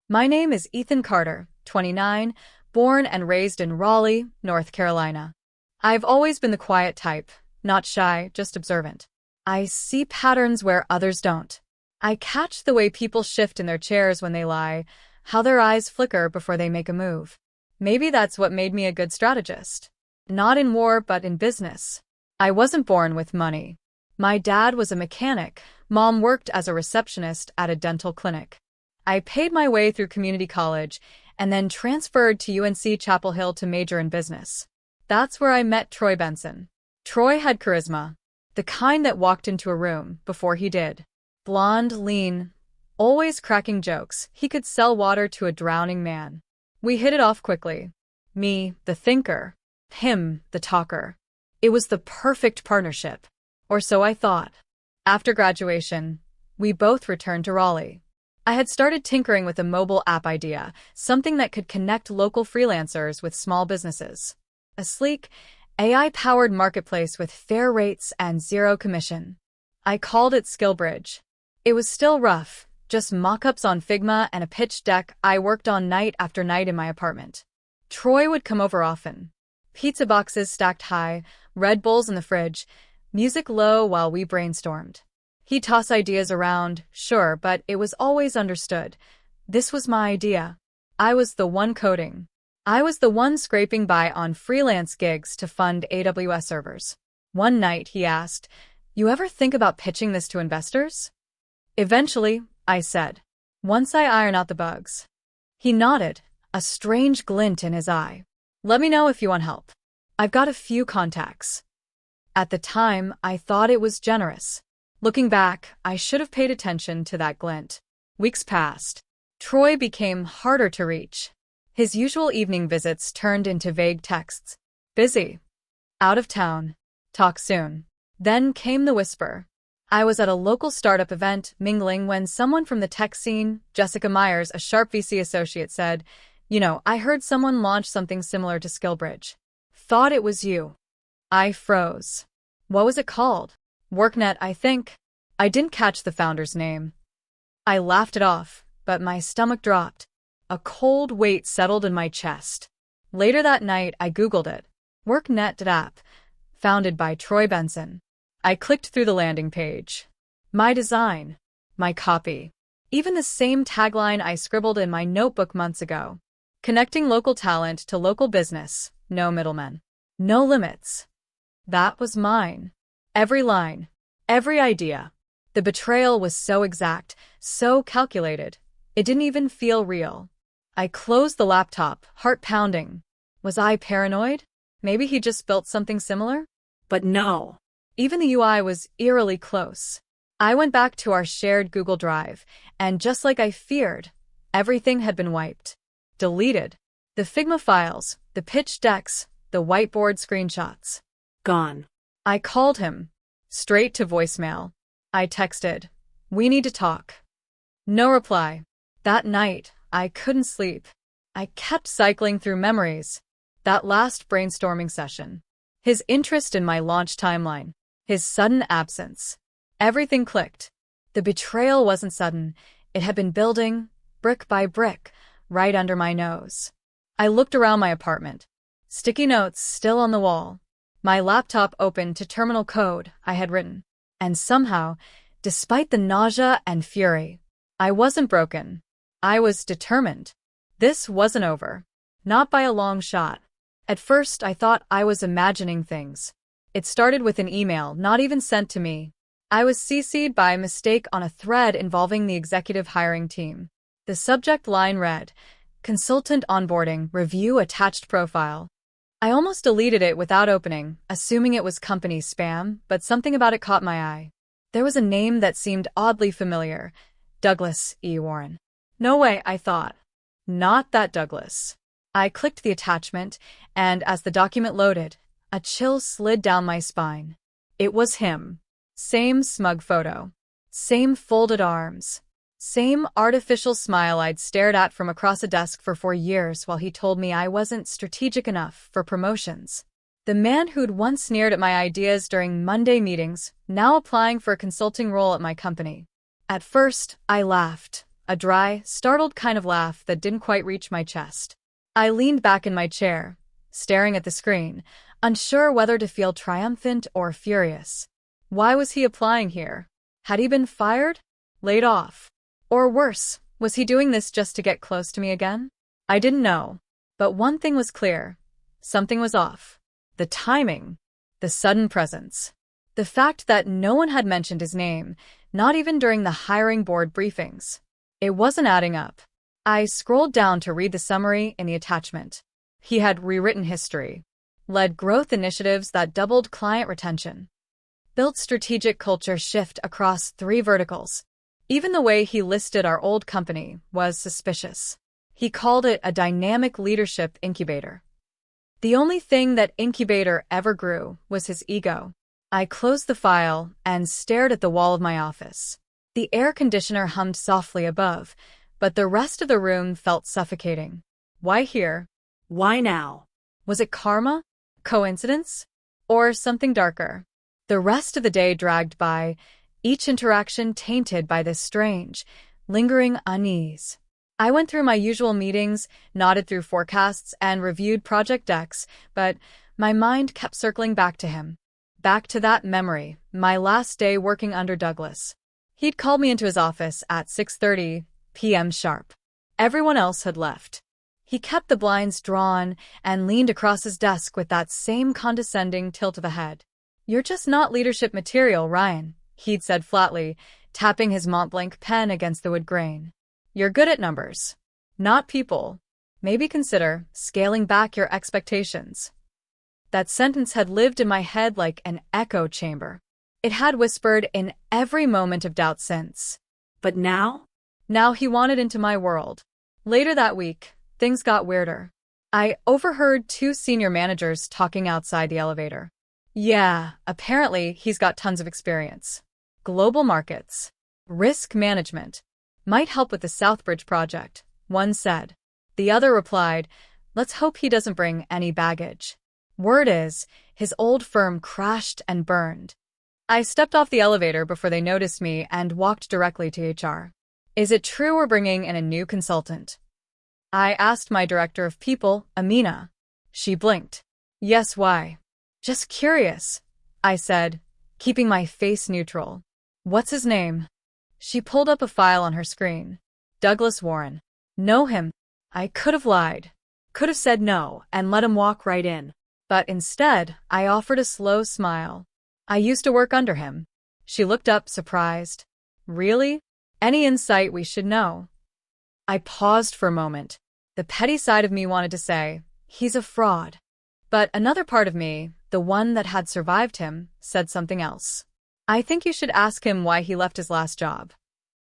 My name is Ethan Carter, 29, born and raised in Raleigh, North Carolina. I've always been the quiet type, not shy, just observant. I see patterns where others don't. I catch the way people shift in their chairs when they lie, how their eyes flicker before they make a move. Maybe that's what made me a good strategist. Not in war, but in business. I wasn't born with money. My dad was a mechanic, mom worked as a receptionist at a dental clinic. I paid my way through community college and then transferred to UNC Chapel Hill to major in business. That's where I met Troy Benson. Troy had charisma, the kind that walked into a room before he did. Blonde, lean, always cracking jokes, he could sell water to a drowning man. We hit it off quickly. Me, the thinker. Him, the talker. It was the perfect partnership. Or so I thought. After graduation, we both returned to Raleigh. I had started tinkering with a mobile app idea, something that could connect local freelancers with small businesses. A sleek, AI-powered marketplace with fair rates and zero commission. I called it SkillBridge. It was still rough, just mock-ups on Figma and a pitch deck I worked on night after night in my apartment. Troy would come over often. Pizza boxes stacked high, Red Bulls in the fridge, music low while we brainstormed. He'd toss ideas around, sure, but it was always understood. This was my idea. I was the one coding. I was the one scraping by on freelance gigs to fund AWS servers. One night, he asked, "You ever think about pitching this to investors?" "Eventually," I said, "once I iron out the bugs." He nodded, a strange glint in his eye. "Let me know if you want help. I've got a few contacts." At the time, I thought it was generous. Looking back, I should have paid attention to that glint. Weeks passed. Troy became harder to reach. His usual evening visits turned into vague texts. Busy. Out of town. Talk soon. Then came the whisper. I was at a local startup event mingling when someone from the tech scene, Jessica Myers, a sharp VC associate, said, I heard someone launch something similar to SkillBridge. Thought it was you." I froze. What was it called? WorkNet, I think. I didn't catch the founder's name. I laughed it off, but my stomach dropped. A cold weight settled in my chest. Later that night, I Googled it. WorkNet app, founded by Troy Benson. I clicked through the landing page. My design. My copy. Even the same tagline I scribbled in my notebook months ago. Connecting local talent to local business. No middlemen. No limits. That was mine. Every line. Every idea. The betrayal was so exact, so calculated. It didn't even feel real. I closed the laptop, heart pounding. Was I paranoid? Maybe he just built something similar? But no. Even the UI was eerily close. I went back to our shared Google Drive, and just like I feared, everything had been wiped. Deleted. The Figma files, the pitch decks, the whiteboard screenshots. Gone. I called him. Straight to voicemail. I texted, "We need to talk." No reply. That night, I couldn't sleep. I kept cycling through memories. That last brainstorming session. His interest in my launch timeline. His sudden absence. Everything clicked. The betrayal wasn't sudden. It had been building, brick by brick, right under my nose. I looked around my apartment. Sticky notes still on the wall. My laptop open to terminal code I had written. And somehow, despite the nausea and fury, I wasn't broken. I was determined. This wasn't over. Not by a long shot. At first, I thought I was imagining things. It started with an email not even sent to me. I was CC'd by mistake on a thread involving the executive hiring team. The subject line read, "Consultant onboarding, review attached profile." I almost deleted it without opening, assuming it was company spam, but something about it caught my eye. There was a name that seemed oddly familiar. Douglas E. Warren. No way, I thought. Not that Douglas. I clicked the attachment, and as the document loaded, a chill slid down my spine. It was him. Same smug photo. Same folded arms. Same artificial smile I'd stared at from across a desk for 4 years while he told me I wasn't strategic enough for promotions. The man who'd once sneered at my ideas during Monday meetings, now applying for a consulting role at my company. At first, I laughed. a dry, startled kind of laugh that didn't quite reach my chest. I leaned back in my chair, staring at the screen, unsure whether to feel triumphant or furious. Why was he applying here? Had he been fired? Laid off? Or worse, was he doing this just to get close to me again? I didn't know. But one thing was clear. Something was off. The timing. The sudden presence. The fact that no one had mentioned his name, not even during the hiring board briefings. It wasn't adding up. I scrolled down to read the summary in the attachment. He had rewritten history, led growth initiatives that doubled client retention, built strategic culture shift across 3 verticals. Even the way he listed our old company was suspicious. He called it a dynamic leadership incubator. The only thing that incubator ever grew was his ego. I closed the file and stared at the wall of my office. The air conditioner hummed softly above, but the rest of the room felt suffocating. Why here? Why now? Was it karma? Coincidence? Or something darker? The rest of the day dragged by, each interaction tainted by this strange, lingering unease. I went through my usual meetings, nodded through forecasts, and reviewed project decks, but my mind kept circling back to him. Back to that memory, my last day working under Douglas. He'd called me into his office at 6:30 p.m. sharp. Everyone else had left. He kept the blinds drawn and leaned across his desk with that same condescending tilt of the head. "You're just not leadership material, Ryan," he'd said flatly, tapping his Montblanc pen against the wood grain. "You're good at numbers, not people. Maybe consider scaling back your expectations." That sentence had lived in my head like an echo chamber. It had whispered in every moment of doubt since. But now? Now he wanted into my world. Later that week, things got weirder. I overheard 2 senior managers talking outside the elevator. Yeah, apparently he's got tons of experience. Global markets. Risk management. Might help with the Southbridge project, one said. The other replied, "Let's hope he doesn't bring any baggage." Word is, his old firm crashed and burned. I stepped off the elevator before they noticed me and walked directly to HR. "Is it true we're bringing in a new consultant?" I asked my director of people, Amina. She blinked. "Yes, why?" "Just curious," I said, keeping my face neutral. "What's his name?" She pulled up a file on her screen. "Douglas Warren." "Know him." I could have lied. Could have said no and let him walk right in. But instead, I offered a slow smile. "I used to work under him." She looked up, surprised. "Really? Any insight we should know?" I paused for a moment. The petty side of me wanted to say, "He's a fraud." But another part of me, the one that had survived him, said something else. "I think you should ask him why he left his last job."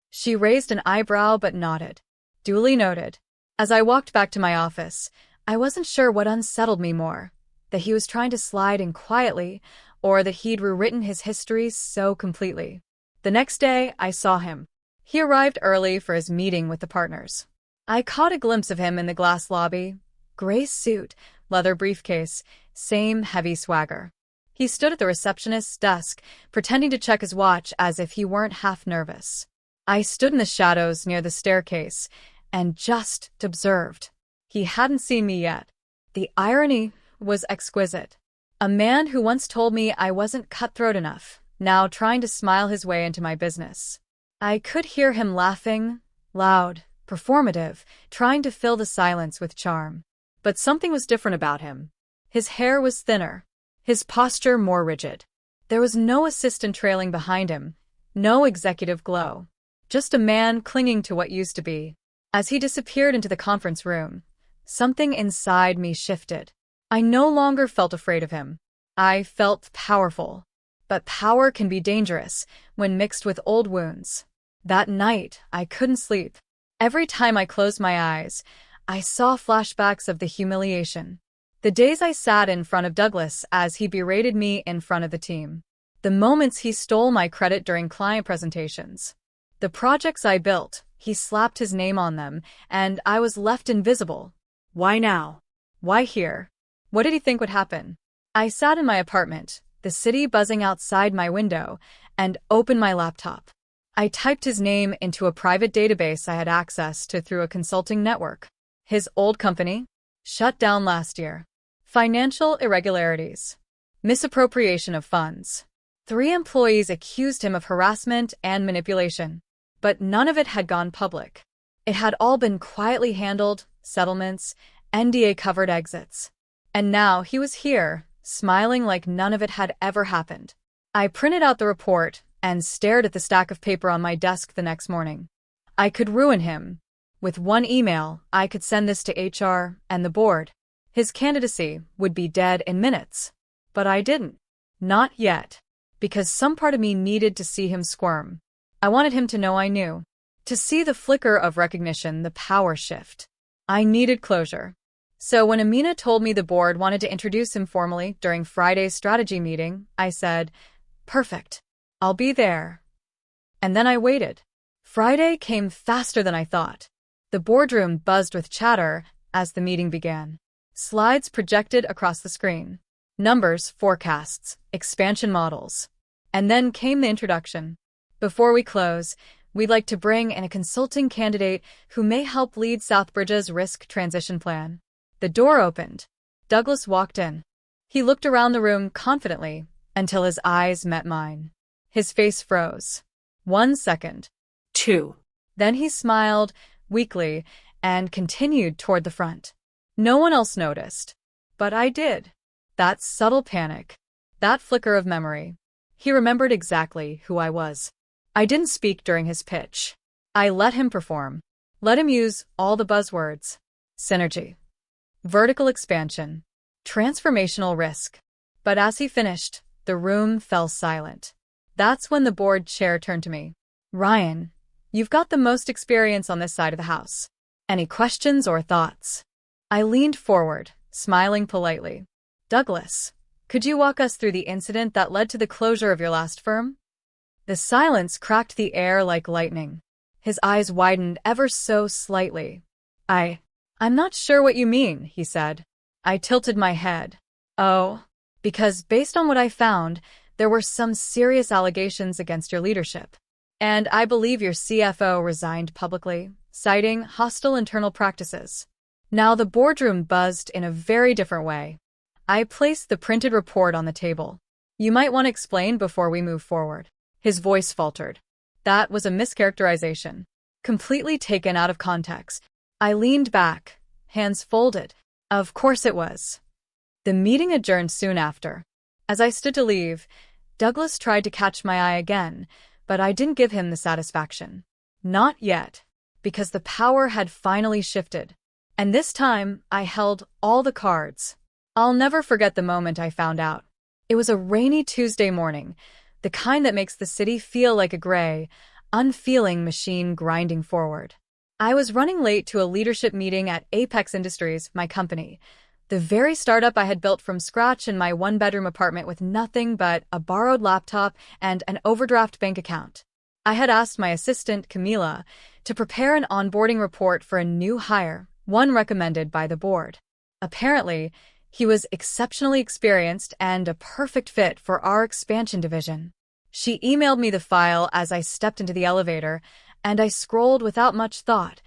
She raised an eyebrow but nodded. Duly noted. As I walked back to my office, I wasn't sure what unsettled me more, that he was trying to slide in quietly, or that he'd rewritten his history so completely. The next day, I saw him. He arrived early for his meeting with the partners. I caught a glimpse of him in the glass lobby. Gray suit, leather briefcase, same heavy swagger. He stood at the receptionist's desk, pretending to check his watch as if he weren't half nervous. I stood in the shadows near the staircase and just observed. He hadn't seen me yet. The irony was exquisite. A man who once told me I wasn't cutthroat enough, now trying to smile his way into my business. I could hear him laughing, loud, performative, trying to fill the silence with charm. But something was different about him. His hair was thinner, his posture more rigid. There was no assistant trailing behind him, no executive glow. Just a man clinging to what used to be. As he disappeared into the conference room, something inside me shifted. I no longer felt afraid of him. I felt powerful. But power can be dangerous when mixed with old wounds. That night, I couldn't sleep. Every time I closed my eyes, I saw flashbacks of the humiliation. The days I sat in front of Douglas as he berated me in front of the team. The moments he stole my credit during client presentations. The projects I built, he slapped his name on them, and I was left invisible. Why now? Why here? What did he think would happen? I sat in my apartment, the city buzzing outside my window, and opened my laptop. I typed his name into a private database I had access to through a consulting network. His old company? Shut down last year. Financial irregularities. Misappropriation of funds. 3 employees accused him of harassment and manipulation. But none of it had gone public. It had all been quietly handled, settlements, NDA-covered exits. And now he was here, smiling like none of it had ever happened. I printed out the report and stared at the stack of paper on my desk the next morning. I could ruin him. With one email, I could send this to HR and the board. His candidacy would be dead in minutes. But I didn't. Not yet. Because some part of me needed to see him squirm. I wanted him to know I knew. To see the flicker of recognition, the power shift. I needed closure. So when Amina told me the board wanted to introduce him formally during Friday's strategy meeting, I said, "Perfect. I'll be there." And then I waited. Friday came faster than I thought. The boardroom buzzed with chatter as the meeting began. Slides projected across the screen. Numbers, forecasts, expansion models. And then came the introduction. Before we close, we'd like to bring in a consulting candidate who may help lead Southbridge's risk transition plan. The door opened. Douglas walked in. He looked around the room confidently until his eyes met mine. His face froze. 1 second. 2. Then he smiled weakly and continued toward the front. No one else noticed. But I did. That subtle panic. That flicker of memory. He remembered exactly who I was. I didn't speak during his pitch. I let him perform. Let him use all the buzzwords. Synergy. Vertical expansion. Transformational risk. But as he finished, the room fell silent. That's when the board chair turned to me. "Ryan, you've got the most experience on this side of the house. Any questions or thoughts?" I leaned forward, smiling politely. "Douglas, could you walk us through the incident that led to the closure of your last firm?" The silence cracked the air like lightning. His eyes widened ever so slightly. I'm not sure what you mean," he said. I tilted my head. "Oh, because based on what I found, there were some serious allegations against your leadership. And I believe your CFO resigned publicly, citing hostile internal practices." Now the boardroom buzzed in a very different way. I placed the printed report on the table. "You might want to explain before we move forward." His voice faltered. That was a mischaracterization. Completely taken out of context. I leaned back, hands folded. Of course it was. The meeting adjourned soon after. As I stood to leave, Douglas tried to catch my eye again, but I didn't give him the satisfaction. Not yet, because the power had finally shifted. And this time, I held all the cards. I'll never forget the moment I found out. It was a rainy Tuesday morning, the kind that makes the city feel like a gray, unfeeling machine grinding forward. I was running late to a leadership meeting at Apex Industries, my company, the very startup I had built from scratch in my one-bedroom apartment with nothing but a borrowed laptop and an overdraft bank account. I had asked my assistant, Camila, to prepare an onboarding report for a new hire, one recommended by the board. Apparently, he was exceptionally experienced and a perfect fit for our expansion division. She emailed me the file as I stepped into the elevator, and I scrolled without much thought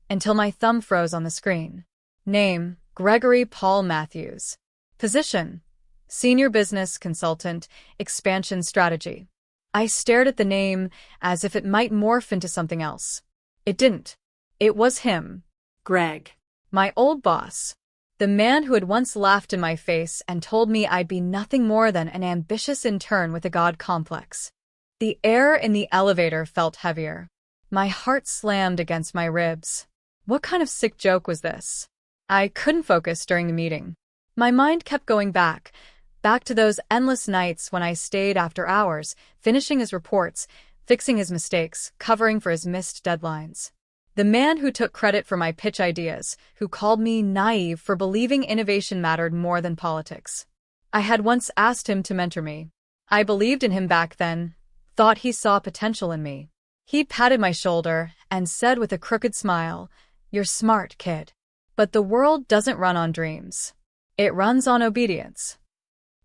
until my thumb froze on the screen. Name, Gregory Paul Matthews. Position, Senior Business Consultant, Expansion Strategy. I stared at the name as if it might morph into something else. It didn't. It was him. Greg. My old boss. The man who had once laughed in my face and told me I'd be nothing more than an ambitious intern with a god complex. The air in the elevator felt heavier. My heart slammed against my ribs. What kind of sick joke was this? I couldn't focus during the meeting. My mind kept going back to those endless nights when I stayed after hours, finishing his reports, fixing his mistakes, covering for his missed deadlines. The man who took credit for my pitch ideas, who called me naive for believing innovation mattered more than politics. I had once asked him to mentor me. I believed in him back then, thought he saw potential in me. He patted my shoulder and said with a crooked smile, "You're smart, kid. But the world doesn't run on dreams. It runs on obedience."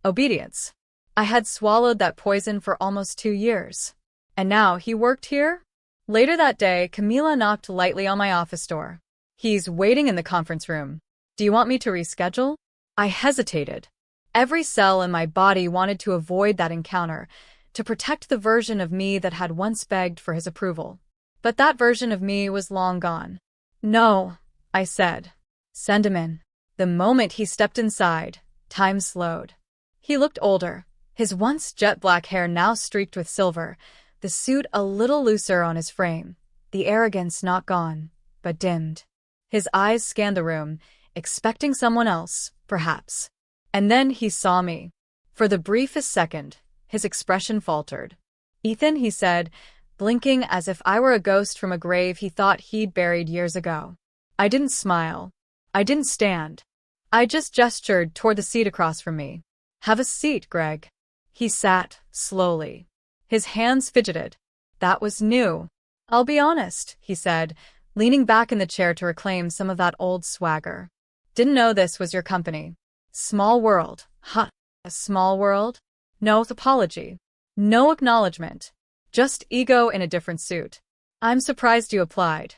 Obedience. I had swallowed that poison for almost 2 years. And now he worked here? Later that day, Camila knocked lightly on my office door. He's waiting in the conference room. Do you want me to reschedule? I hesitated. Every cell in my body wanted to avoid that encounter, to protect the version of me that had once begged for his approval. But that version of me was long gone. No, I said. Send him in. The moment he stepped inside, time slowed. He looked older, his once jet black hair now streaked with silver, the suit a little looser on his frame, the arrogance not gone, but dimmed. His eyes scanned the room, expecting someone else, perhaps. And then he saw me. For the briefest second, his expression faltered. Ethan, he said, blinking as if I were a ghost from a grave he thought he'd buried years ago. I didn't smile. I didn't stand. I just gestured toward the seat across from me. Have a seat, Greg. He sat, slowly. His hands fidgeted. That was new. I'll be honest, he said, leaning back in the chair to reclaim some of that old swagger. Didn't know this was your company. Small world. Huh. A small world? No apology. No acknowledgement. Just ego in a different suit. I'm surprised you applied.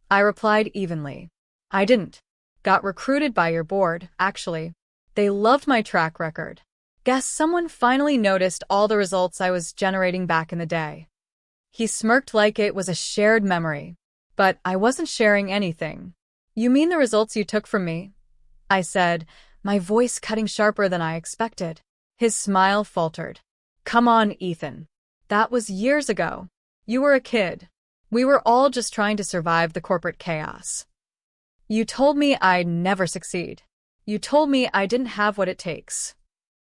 I replied evenly. I didn't. Got recruited by your board, actually. They loved my track record. Guess someone finally noticed all the results I was generating back in the day. He smirked like it was a shared memory. But I wasn't sharing anything. You mean the results you took from me? I said, my voice cutting sharper than I expected. His smile faltered. Come on, Ethan. That was years ago. You were a kid. We were all just trying to survive the corporate chaos. You told me I'd never succeed. You told me I didn't have what it takes.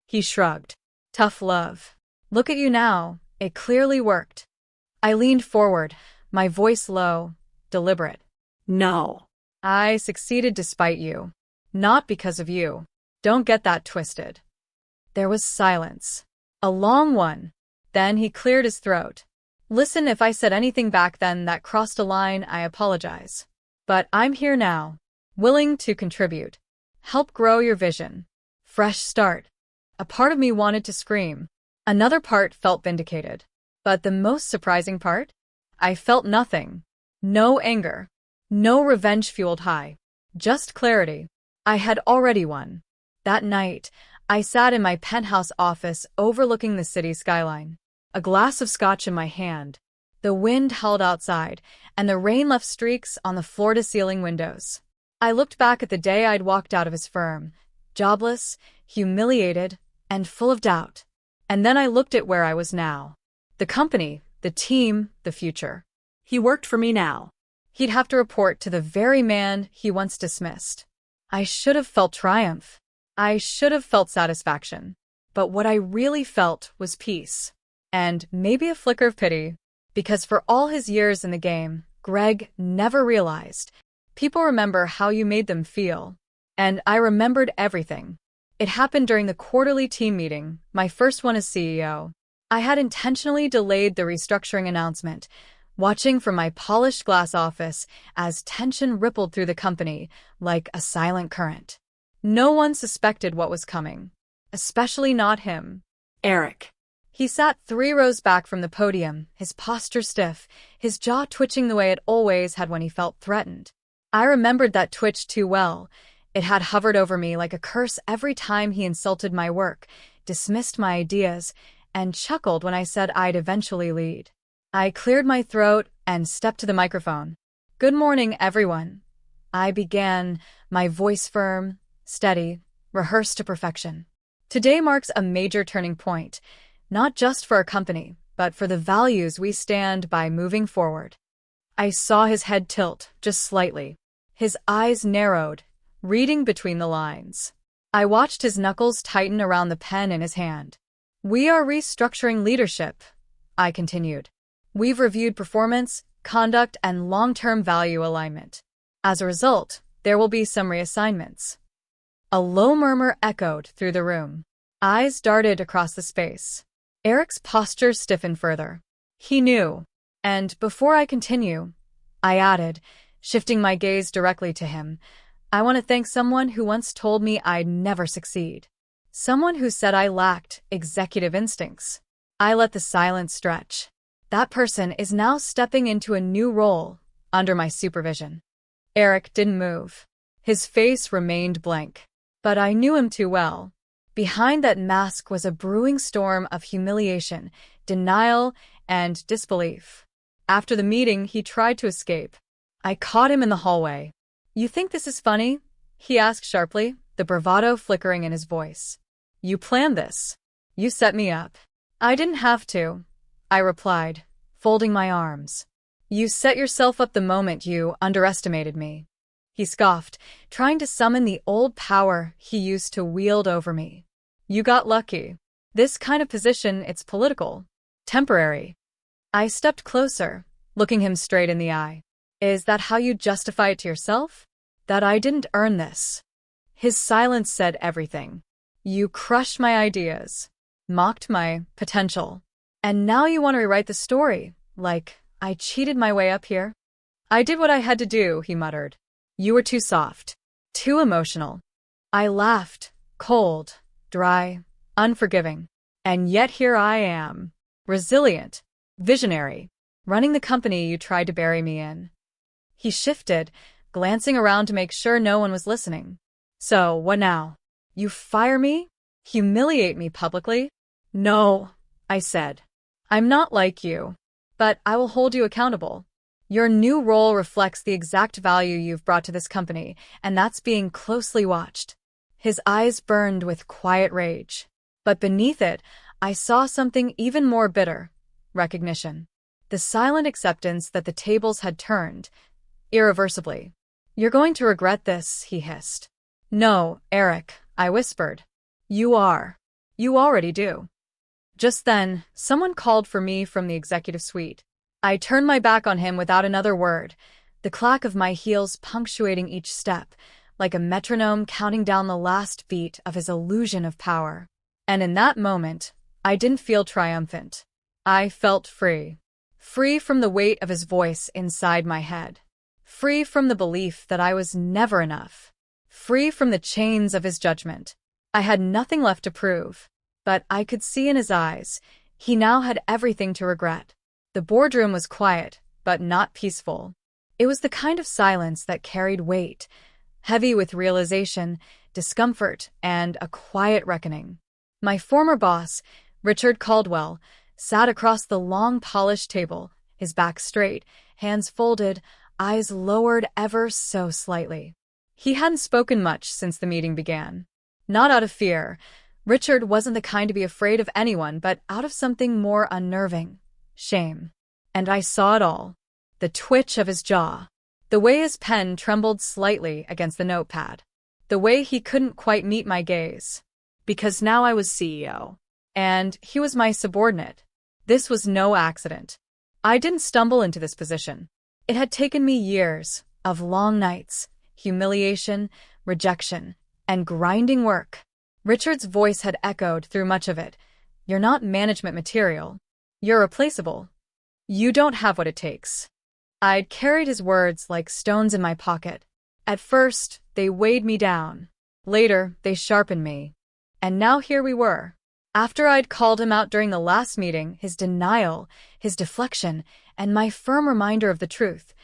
He shrugged. Tough love. Look at you now. It clearly worked. I leaned forward, my voice low, deliberate. No. I succeeded despite you. Not because of you. Don't get that twisted. There was silence. A long one. Then he cleared his throat. Listen, if I said anything back then that crossed a line, I apologize. But I'm here now, willing to contribute. Help grow your vision. Fresh start. A part of me wanted to scream. Another part felt vindicated. But the most surprising part? I felt nothing. No anger. No revenge-fueled high. Just clarity. I had already won. That night, I sat in my penthouse office overlooking the city skyline. A glass of scotch in my hand. The wind howled outside, and the rain left streaks on the floor-to-ceiling windows. I looked back at the day I'd walked out of his firm, jobless, humiliated, and full of doubt. And then I looked at where I was now. The company, the team, the future. He worked for me now. He'd have to report to the very man he once dismissed. I should have felt triumph. I should have felt satisfaction. But what I really felt was peace. And maybe a flicker of pity. Because for all his years in the game, Greg never realized. People remember how you made them feel. And I remembered everything. It happened during the quarterly team meeting, my first one as CEO. I had intentionally delayed the restructuring announcement, watching from my polished glass office as tension rippled through the company like a silent current. No one suspected what was coming, especially not him. Eric. He sat 3 rows back from the podium, his posture stiff, his jaw twitching the way it always had when he felt threatened. I remembered that twitch too well. It had hovered over me like a curse every time he insulted my work, dismissed my ideas, and chuckled when I said I'd eventually lead. I cleared my throat and stepped to the microphone. Good morning, everyone. I began, my voice firm, steady, rehearsed to perfection. Today marks a major turning point, not just for our company, but for the values we stand by moving forward. I saw his head tilt, just slightly. His eyes narrowed, reading between the lines. I watched his knuckles tighten around the pen in his hand. We are restructuring leadership, I continued. We've reviewed performance, conduct, and long-term value alignment. As a result, there will be some reassignments. A low murmur echoed through the room. Eyes darted across the space. Eric's posture stiffened further. He knew. And before I continue, I added, shifting my gaze directly to him, I want to thank someone who once told me I'd never succeed. Someone who said I lacked executive instincts. I let the silence stretch. That person is now stepping into a new role under my supervision. Eric didn't move. His face remained blank. But I knew him too well. Behind that mask was a brewing storm of humiliation, denial, and disbelief. After the meeting, he tried to escape. I caught him in the hallway. "You think this is funny?" he asked sharply, the bravado flickering in his voice. "You planned this. You set me up." "I didn't have to," I replied, folding my arms. "You set yourself up the moment you underestimated me." He scoffed, trying to summon the old power he used to wield over me. "You got lucky. This kind of position, it's political. Temporary." I stepped closer, looking him straight in the eye. "Is that how you justify it to yourself? That I didn't earn this?" His silence said everything. "You crushed my ideas, mocked my potential, and now you want to rewrite the story, like I cheated my way up here?" "I did what I had to do," he muttered. "You were too soft, too emotional." I laughed, cold, dry, unforgiving. And yet here I am, resilient, visionary, running the company you tried to bury me in. He shifted, glancing around to make sure no one was listening. "So, what now? You fire me? Humiliate me publicly?" "No," I said. "I'm not like you, but I will hold you accountable. Your new role reflects the exact value you've brought to this company, and that's being closely watched." His eyes burned with quiet rage. But beneath it, I saw something even more bitter: recognition. The silent acceptance that the tables had turned, irreversibly. "You're going to regret this," he hissed. "No, Eric," I whispered. "You are. You already do." Just then, someone called for me from the executive suite. I turned my back on him without another word, the clack of my heels punctuating each step, like a metronome counting down the last beat of his illusion of power. And in that moment, I didn't feel triumphant. I felt free. Free from the weight of his voice inside my head. Free from the belief that I was never enough. Free from the chains of his judgment. I had nothing left to prove, but I could see in his eyes, he now had everything to regret. The boardroom was quiet, but not peaceful. It was the kind of silence that carried weight, heavy with realization, discomfort, and a quiet reckoning. My former boss, Richard Caldwell, sat across the long polished table, his back straight, hands folded, eyes lowered ever so slightly. He hadn't spoken much since the meeting began. Not out of fear. Richard wasn't the kind to be afraid of anyone, but out of something more unnerving: shame. And I saw it all. The twitch of his jaw. The way his pen trembled slightly against the notepad. The way he couldn't quite meet my gaze. Because now I was CEO. And he was my subordinate. This was no accident. I didn't stumble into this position. It had taken me years of long nights, humiliation, rejection, and grinding work. Richard's voice had echoed through much of it. "You're not management material. You're replaceable. You don't have what it takes." I'd carried his words like stones in my pocket. At first, they weighed me down. Later, they sharpened me. And now here we were. After I'd called him out during the last meeting, his denial, his deflection, and my firm reminder of the truth,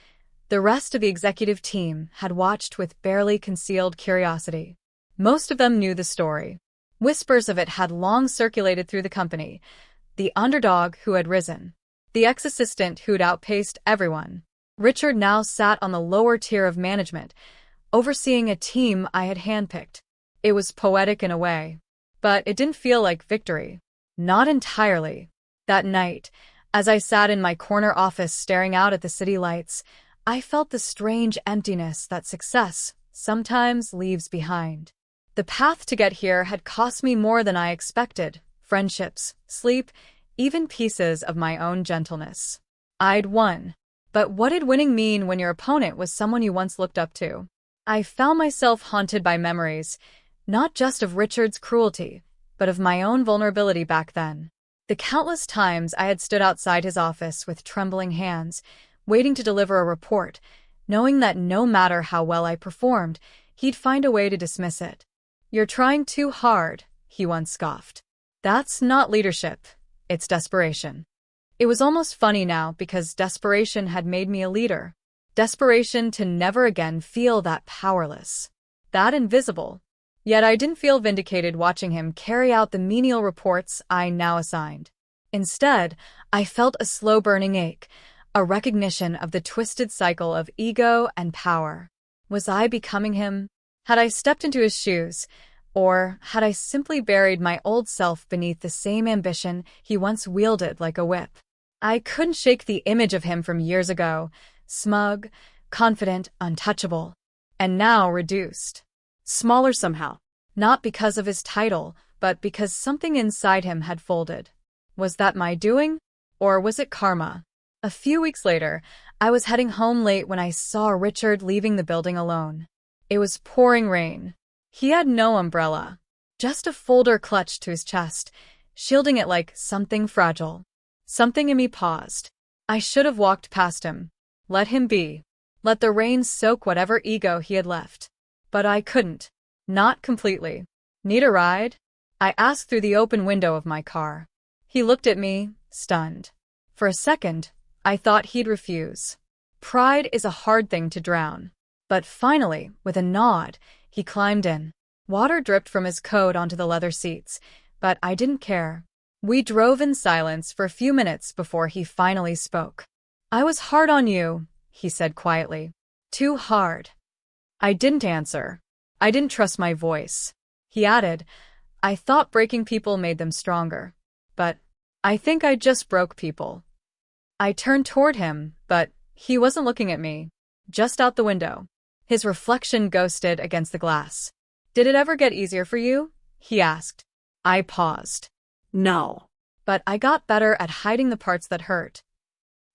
the rest of the executive team had watched with barely concealed curiosity. Most of them knew the story. Whispers of it had long circulated through the company. The underdog who had risen. The ex-assistant who'd outpaced everyone. Richard now sat on the lower tier of management, overseeing a team I had handpicked. It was poetic in a way. But it didn't feel like victory. Not entirely. That night, as I sat in my corner office staring out at the city lights, I felt the strange emptiness that success sometimes leaves behind. The path to get here had cost me more than I expected: friendships, sleep, even pieces of my own gentleness. I'd won. But what did winning mean when your opponent was someone you once looked up to? I found myself haunted by memories, not just of Richard's cruelty, but of my own vulnerability back then. The countless times I had stood outside his office with trembling hands, waiting to deliver a report, knowing that no matter how well I performed, he'd find a way to dismiss it. "You're trying too hard," he once scoffed. "That's not leadership. It's desperation." It was almost funny now because desperation had made me a leader. Desperation to never again feel that powerless, that invisible. Yet I didn't feel vindicated watching him carry out the menial reports I now assigned. Instead, I felt a slow-burning ache, a recognition of the twisted cycle of ego and power. Was I becoming him? Had I stepped into his shoes? Or had I simply buried my old self beneath the same ambition he once wielded like a whip? I couldn't shake the image of him from years ago, smug, confident, untouchable, and now reduced. Smaller somehow, not because of his title, but because something inside him had folded. Was that my doing? Or was it karma? A few weeks later, I was heading home late when I saw Richard leaving the building alone. It was pouring rain. He had no umbrella, just a folder clutched to his chest, shielding it like something fragile. Something in me paused. I should have walked past him. Let him be. Let the rain soak whatever ego he had left. But I couldn't. Not completely. Need a ride? I asked through the open window of my car. He looked at me, stunned. For a second, I thought he'd refuse. Pride is a hard thing to drown. But finally, with a nod, he climbed in. Water dripped from his coat onto the leather seats, but I didn't care. We drove in silence for a few minutes before he finally spoke. "I was hard on you," he said quietly. "Too hard." I didn't answer. I didn't trust my voice. He added, "I thought breaking people made them stronger. But I think I just broke people." I turned toward him, but he wasn't looking at me. Just out the window. His reflection ghosted against the glass. "Did it ever get easier for you?" he asked. I paused. "No. But I got better at hiding the parts that hurt."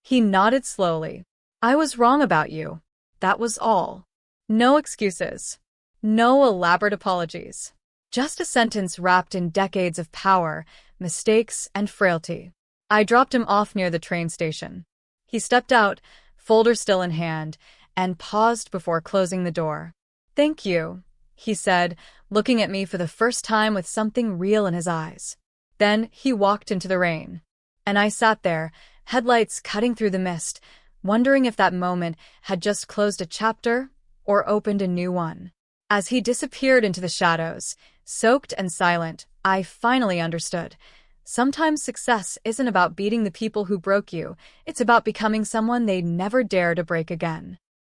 He nodded slowly. "I was wrong about you. That was all. No excuses. No elaborate apologies. Just a sentence wrapped in decades of power, mistakes, and frailty." I dropped him off near the train station. He stepped out, folder still in hand, and paused before closing the door. "Thank you," he said, looking at me for the first time with something real in his eyes. Then he walked into the rain. And I sat there, headlights cutting through the mist, wondering if that moment had just closed a chapter or opened a new one. As he disappeared into the shadows, soaked and silent, I finally understood. Sometimes success isn't about beating the people who broke you, it's about becoming someone they'd never dare to break again.